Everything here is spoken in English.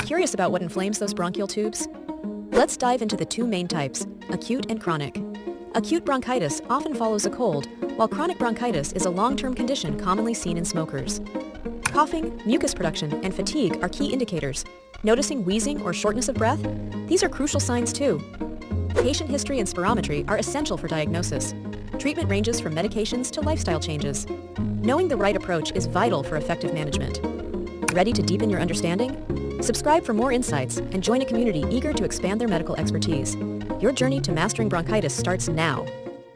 Curious about what inflames those bronchial tubes? Let's dive into the two main types, acute and chronic. Acute bronchitis often follows a cold, while chronic bronchitis is a long-term condition commonly seen in smokers. Coughing, mucus production, and fatigue are key indicators. Noticing wheezing or shortness of breath? These are crucial signs too. Patient history and spirometry are essential for diagnosis. Treatment ranges from medications to lifestyle changes. Knowing the right approach is vital for effective management. Ready to deepen your understanding? Subscribe for more insights and join a community eager to expand their medical expertise. Your journey to mastering bronchitis starts now.